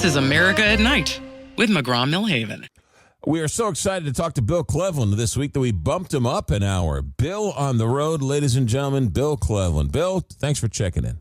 This is America at Night with McGraw-Millhaven. We are so excited to talk to Bill Cleveland this week that we bumped him up an hour. Bill on the road, ladies and gentlemen, Bill Cleveland. Bill, thanks for checking in.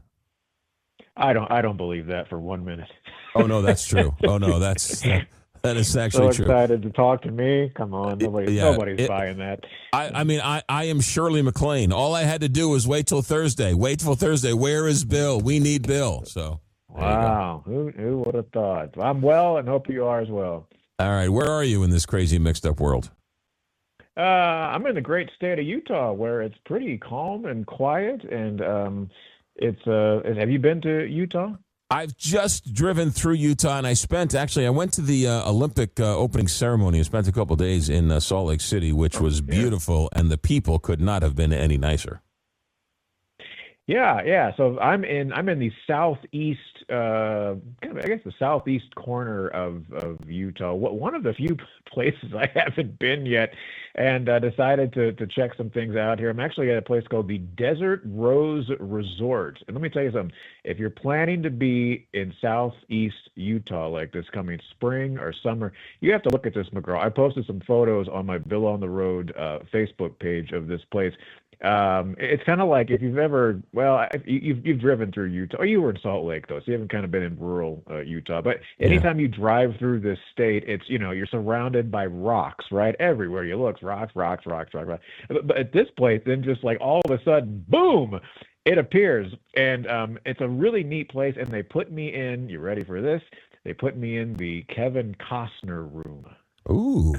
I don't believe that for 1 minute. Oh, no, that's true. Oh, no, that is actually true. So excited to talk to me. Come on, nobody's buying that. I am Shirley MacLaine. All I had to do was wait till Thursday. Where is Bill? We need Bill. So. Wow, who would have thought? I'm well, and hope you are as well. All right, where are you in this crazy mixed-up world? I'm in the great state of Utah, where it's pretty calm and quiet, and have you been to Utah? I've just driven through Utah, and I went to the Olympic opening ceremony. I spent a couple days in Salt Lake City, which was beautiful, and the people could not have been any nicer. Yeah. So I'm in the southeast, the southeast corner of Utah. One of the few places I haven't been yet, and decided to check some things out here. I'm actually at a place called the Desert Rose Resort, and let me tell you something. If you're planning to be in southeast Utah like this coming spring or summer, you have to look at this, McGraw. I posted some photos on my Bill on the Road Facebook page of this place. It's kind of like if you've ever, you've driven through Utah, or you were in Salt Lake though, so you haven't kind of been in rural Utah. But anytime you drive through this state, it's, you're surrounded by rocks, right? Everywhere you look, rocks. But at this place, then just like all of a sudden, boom, it appears, and it's a really neat place. And they put me in. You ready for this? They put me in the Kevin Costner room. Ooh.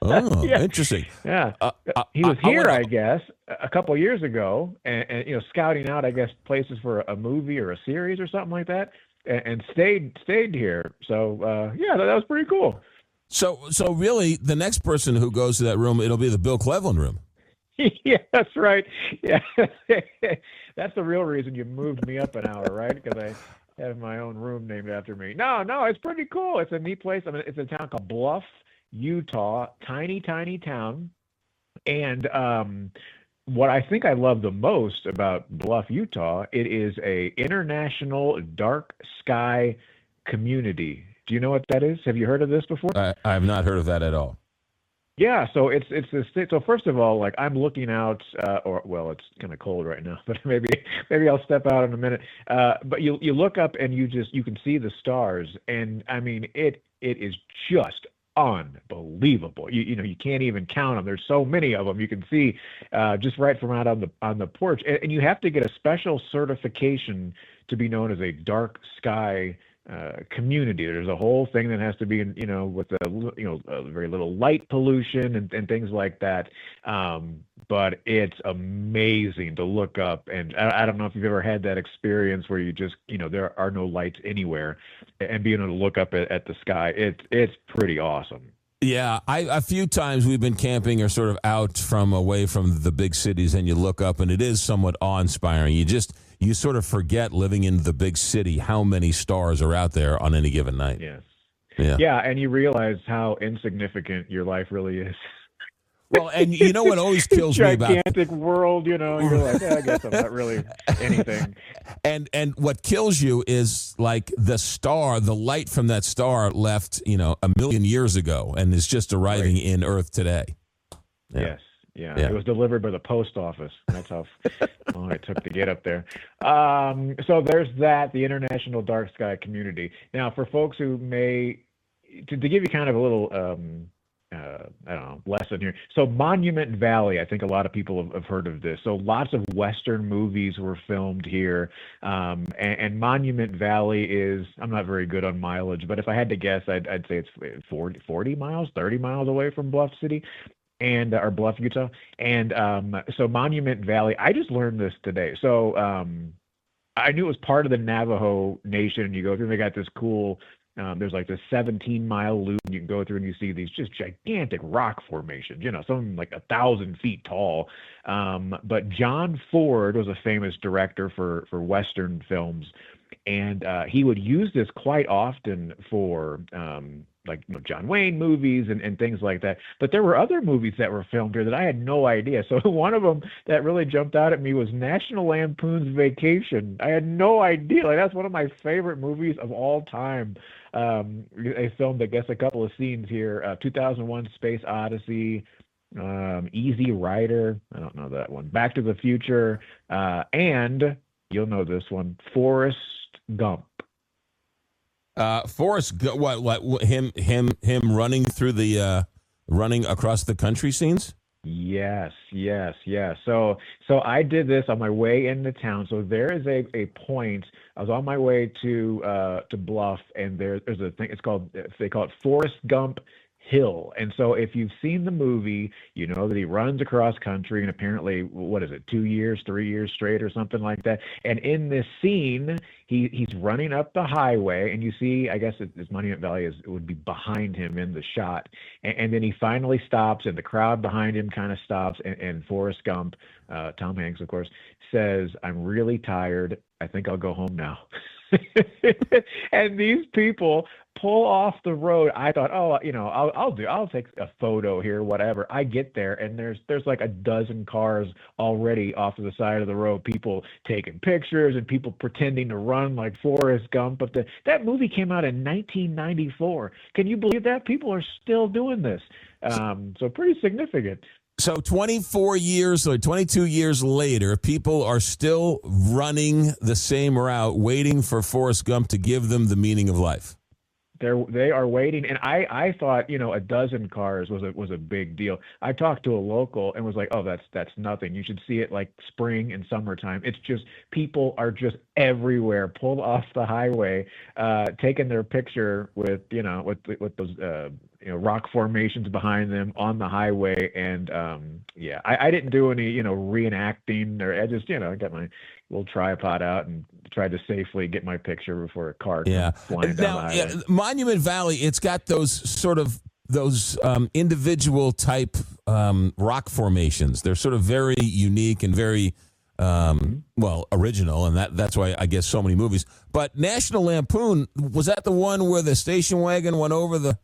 Oh, yeah. Interesting. Yeah. He was here, I guess, a couple of years ago, and scouting out, I guess, places for a movie or a series or something like that, and stayed here. So, that was pretty cool. So really, the next person who goes to that room, it'll be the Bill Cleveland room. Yeah, that's right. Yeah. That's the real reason you moved me up an hour, right? Because I have my own room named after me. No, it's pretty cool. It's a neat place. I mean, it's a town called Bluff, Utah, tiny town. And what I think I love the most about Bluff, Utah, it is a international dark sky community. Do you know what that is? Have you heard of this before? I have not heard of that at all. Yeah, so it's this thing. So first of all, like I'm looking out, it's kind of cold right now, but maybe I'll step out in a minute. But you look up and you can see the stars, and I mean it is just unbelievable. You can't even count them. There's so many of them. You can see just right from out on the porch, and you have to get a special certification to be known as a dark sky community. There's a whole thing that has to be with very little light pollution and things like that. But it's amazing to look up, and I don't know if you've ever had that experience where you just there are no lights anywhere, and being able to look up at the sky. It's pretty awesome. Yeah, a few times we've been camping or sort of away from the big cities, and you look up and it is somewhat awe-inspiring. You sort of forget living in the big city how many stars are out there on any given night. Yes. Yeah, and you realize how insignificant your life really is. Well, and you know what always kills me about gigantic world, you're like, I guess I'm not really anything. And what kills you is like the light from that star left, 1 million years ago and is just arriving in Earth today. Yeah. Yes. Yeah, it was delivered by the post office. That's how long it took to get up there. So there's that, the International Dark Sky Community. Now, for folks who to give you kind of a little, lesson here. So Monument Valley, I think a lot of people have heard of this. So lots of Western movies were filmed here. And Monument Valley is, I'm not very good on mileage, but if I had to guess, I'd say it's 40 miles, 30 miles away from Bluff City. Or Bluff, Utah. And so Monument Valley, I just learned this today. So I knew it was part of the Navajo Nation. You go through, they got this cool, there's like this 17-mile loop you can go through, and you see these just gigantic rock formations, some like 1,000 feet tall. But John Ford was a famous director for Western films, and he would use this quite often for like John Wayne movies and things like that. But there were other movies that were filmed here that I had no idea. So one of them that really jumped out at me was National Lampoon's Vacation. I had no idea. Like that's one of my favorite movies of all time. They filmed, I guess, a couple of scenes here. 2001: Space Odyssey, Easy Rider. I don't know that one. Back to the Future, and you'll know this one, Forrest Gump. What him running through the running across the country scenes? Yes, yes, yes. So I did this on my way into town. So there is a point. I was on my way to Bluff, and there's a thing. They call it Forrest Gump Hill. And so if you've seen the movie, you know that he runs across country, and apparently, what is it, 2 years, 3 years straight or something like that. And in this scene, he's running up the highway, and you see, I guess it's Monument Valley it would be behind him in the shot. And then he finally stops, and the crowd behind him kind of stops, and Forrest Gump, Tom Hanks, of course, says, "I'm really tired. I think I'll go home now." And these people pull off the road. I thought, oh, I'll take a photo here, whatever. I get there, and there's like a dozen cars already off to the side of the road. People taking pictures and people pretending to run like Forrest Gump. But that movie came out in 1994. Can you believe that? People are still doing this. So pretty significant. So 24 years or 22 years later, people are still running the same route, waiting for Forrest Gump to give them the meaning of life. They are waiting, and I thought a dozen cars was a big deal. I talked to a local and was like, oh, that's nothing. You should see it like spring and summertime. It's just people are just everywhere, pulled off the highway, taking their picture with with those rock formations behind them on the highway. And I didn't do any reenacting, or I just I got my little tripod out and tried to safely get my picture before a car comes flying down the highway. Monument Valley, it's got those individual type rock formations. They're sort of very unique and very original, and that's why I guess so many movies. But National Lampoon, was that the one where the station wagon went over the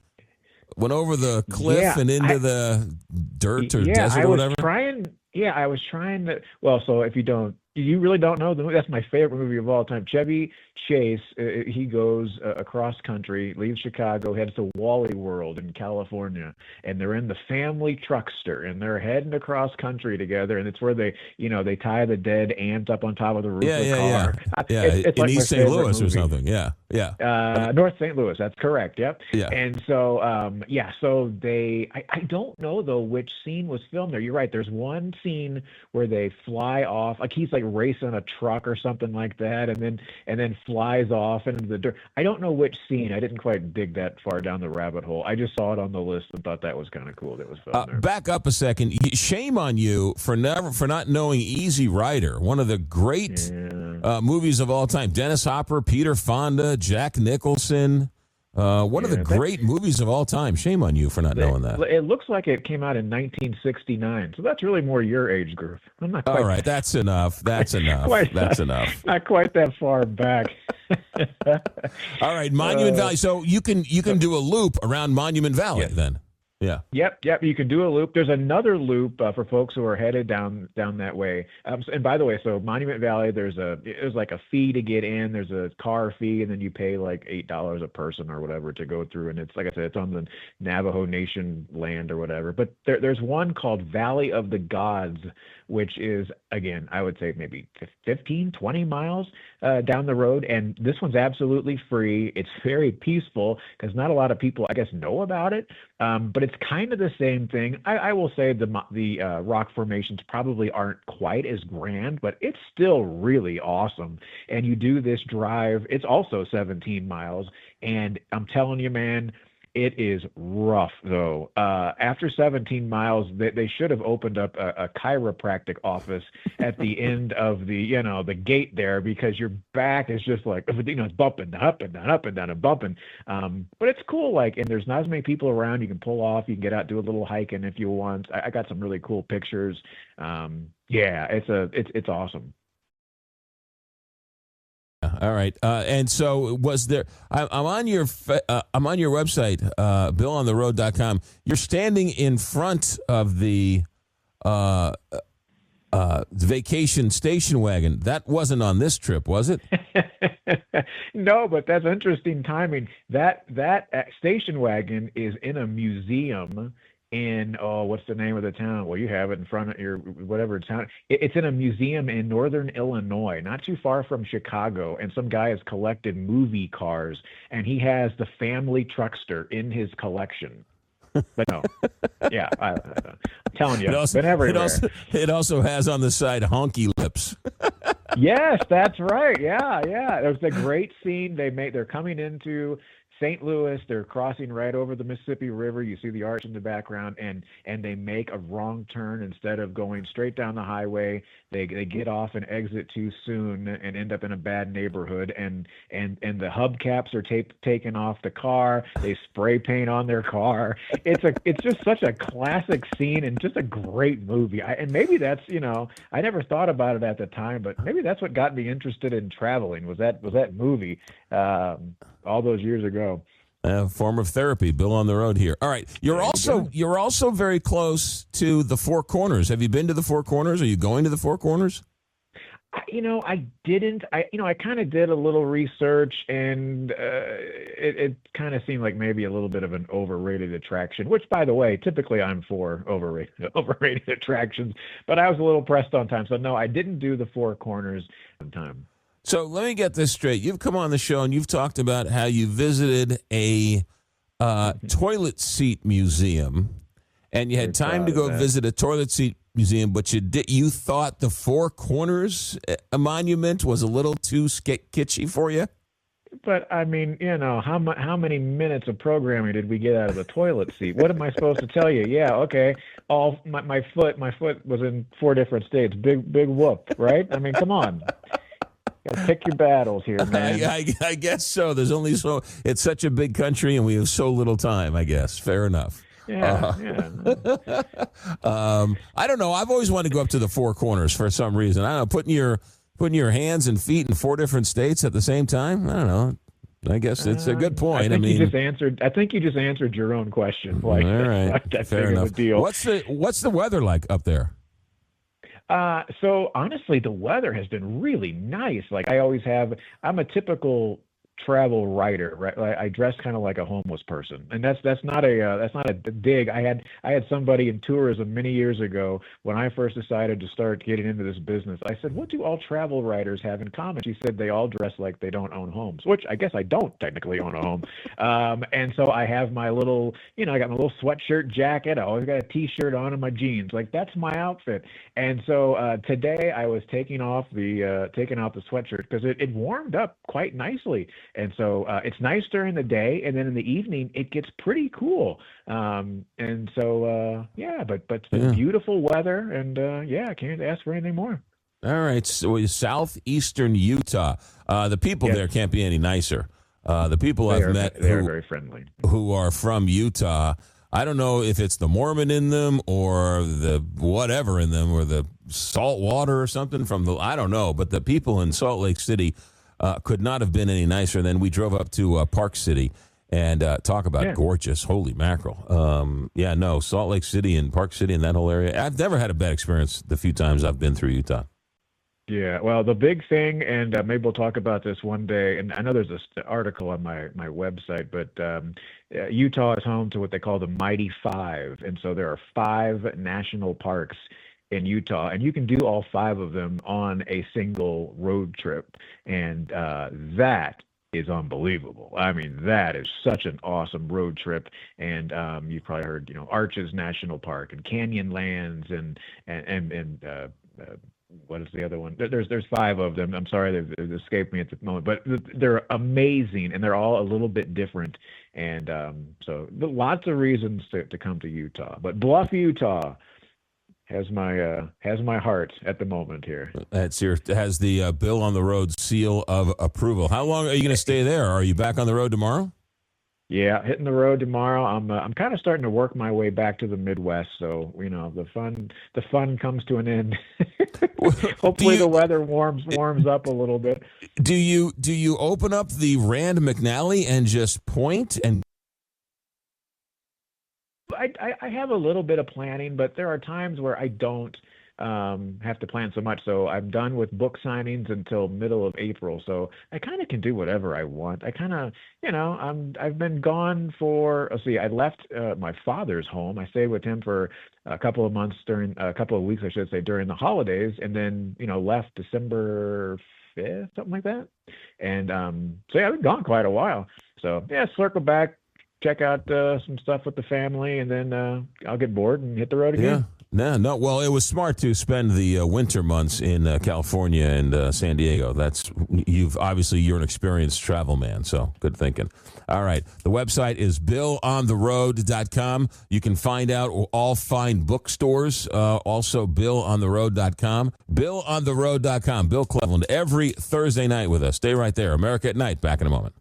cliff and into the dirt or desert or whatever? I was trying to. Well, so if you really don't know the movie, that's my favorite movie of all time. Chevy Chase, he goes across country, leaves Chicago, heads to Wally World in California, and they're in the family truckster, and they're heading across country together, and it's where they tie the dead ant up on top of the roof of the car. It's in like East St. Louis movie. or something. North St. Louis, that's correct. Yep. Yeah. And so, so I don't know though which scene was filmed there. You're right. There's one scene where they fly off, like he's like racing a truck or something like that, and then flies off into the dirt. I don't know which scene. I didn't quite dig that far down the rabbit hole. I just saw it on the list and thought that was kind of cool. That was filmed there. Back up a second. Shame on you for not knowing Easy Rider, one of the great movies of all time. Dennis Hopper, Peter Fonda, Jack Nicholson. One of the great movies of all time. Shame on you for not knowing that. It looks like it came out in 1969, so that's really more your age group. I'm not quite, all right, that's enough. That's enough. That's enough. Not quite that far back. All right, Monument Valley. So you can do a loop around Monument Valley then. Yeah. Yep. You can do a loop. There's another loop for folks who are headed down that way. And by the way, so Monument Valley, there's like a fee to get in. There's a car fee, and then you pay like $8 a person or whatever to go through. And it's like I said, it's on the Navajo Nation land or whatever. But there's one called Valley of the Gods, which is, again, I would say maybe 15, 20 miles down the road. And this one's absolutely free. It's very peaceful because not a lot of people, I guess, know about it. But it's kind of the same thing. I will say the rock formations probably aren't quite as grand, but it's still really awesome. And you do this drive. It's also 17 miles. And I'm telling you, man, it is rough, though. After 17 miles, they should have opened up a chiropractic office at the end of the gate there, because your back is just like, it's bumping up and down, up and down and bumping. But it's cool, and there's not as many people around. You can pull off. You can get out, do a little hiking if you want. I got some really cool pictures. It's awesome. All right. And so was there? I'm on your I'm on your website, BillOnTheRoad.com. You're standing in front of the vacation station wagon. That wasn't on this trip, was it? No, but that's interesting timing. That station wagon is in a museum in, oh, what's the name of the town? Well, you have it in front of your whatever town. It's in a museum in northern Illinois, not too far from Chicago. And some guy has collected movie cars, and he has the family truckster in his collection. But no, yeah, I'm telling you, been everywhere. It also has on the side honky lips. Yes, that's right. Yeah, yeah. There's a great scene. They're coming into St. Louis. They're crossing right over the Mississippi River. You see the arch in the background, and they make a wrong turn instead of going straight down the highway. They get off and exit too soon and end up in a bad neighborhood. And the hubcaps are taken off the car. They spray paint on their car. It's just such a classic scene and just a great movie. And maybe that's, I never thought about it at the time, but maybe that's what got me interested in traveling. Was that movie all those years ago. Form of therapy. Bill on the road here. All right, you're also very close to the Four Corners. Have you been to the Four Corners? Are you going to the Four Corners? I didn't. I kind of did a little research, and it kind of seemed like maybe a little bit of an overrated attraction. Which, by the way, typically I'm for overrated attractions. But I was a little pressed on time, so no, I didn't do the Four Corners on time. So let me get this straight. You've come on the show and you've talked about how you visited a toilet seat museum, and you had time to go visit a toilet seat museum, but you thought the Four Corners monument was a little too kitschy for you? But I mean, how many minutes of programming did we get out of the toilet seat? What am I supposed to tell you? Yeah, okay. My foot was in 4 different states. Big whoop, right? I mean, come on. Gotta pick your battles here, man. I guess so. There's only it's such a big country, and we have so little time, I guess. Fair enough. Yeah. I don't know. I've always wanted to go up to the Four Corners for some reason. I don't know, putting your hands and feet in 4 different states at the same time. I don't know. I guess it's a good point. I think you just answered your own question. Like, all right, that's fair enough. Deal. What's the weather like up there? So honestly, the weather has been really nice. Like I'm a typical travel writer, right? I dress kind of like a homeless person, and that's not a dig. I had somebody in tourism many years ago when I first decided to start getting into this business. I said, "What do all travel writers have in common?" She said, "They all dress like they don't own homes," which I guess I don't technically own a home. And so I have my little, I got my little sweatshirt jacket. I always got a T-shirt on and my jeans. Like that's my outfit. And so today I was taking out the sweatshirt because it warmed up quite nicely. And so it's nice during the day, and then in the evening it gets pretty cool. And so but it's been beautiful weather, and I can't ask for anything more. All right, so southeastern Utah. The people there can't be any nicer. The people I've met they are very friendly, who are from Utah. I don't know if it's the Mormon in them or the whatever in them or the salt water or something I don't know, but the people in Salt Lake City could not have been any nicer. And then we drove up to Park City and talk about gorgeous. Holy mackerel. Salt Lake City and Park City and that whole area. I've never had a bad experience the few times I've been through Utah. Yeah, well, the big thing, and maybe we'll talk about this one day, and I know there's this article on my website, but Utah is home to what they call the Mighty Five. And so there are 5 national parks in Utah, and you can do all 5 of them on a single road trip. And that is unbelievable. I mean, that is such an awesome road trip. And you've probably heard, Arches National Park and Canyonlands and what is the other one? There's 5 of them. I'm sorry, they've escaped me at the moment, but they're amazing, and they're all a little bit different. And so lots of reasons to come to Utah. But Bluff, Utah has my heart at the moment here. Has the Bill on the Road seal of approval. How long are you going to stay there? Are you back on the road tomorrow? Yeah, hitting the road tomorrow. I'm kind of starting to work my way back to the Midwest, so the fun comes to an end Hopefully the weather warms up a little bit. Do you open up the Rand McNally and just point and? I have a little bit of planning, but there are times where I don't have to plan so much. So I'm done with book signings until middle of April. So I kind of can do whatever I want. I kind of, I've been gone for, let's see, I left my father's home. I stayed with him for a couple of weeks, I should say, during the holidays, and then, left December 5th, something like that. And so yeah, I've been gone quite a while. So yeah, circle back, check out some stuff with the family, and then I'll get bored and hit the road again. Yeah, no. Well, it was smart to spend the winter months in California and San Diego. You're an experienced travel man, so good thinking. All right, the website is BillOnTheRoad.com. You can find out all fine bookstores. Also, BillOnTheRoad.com. BillOnTheRoad.com. Bill Cleveland every Thursday night with us. Stay right there. America at Night. Back in a moment.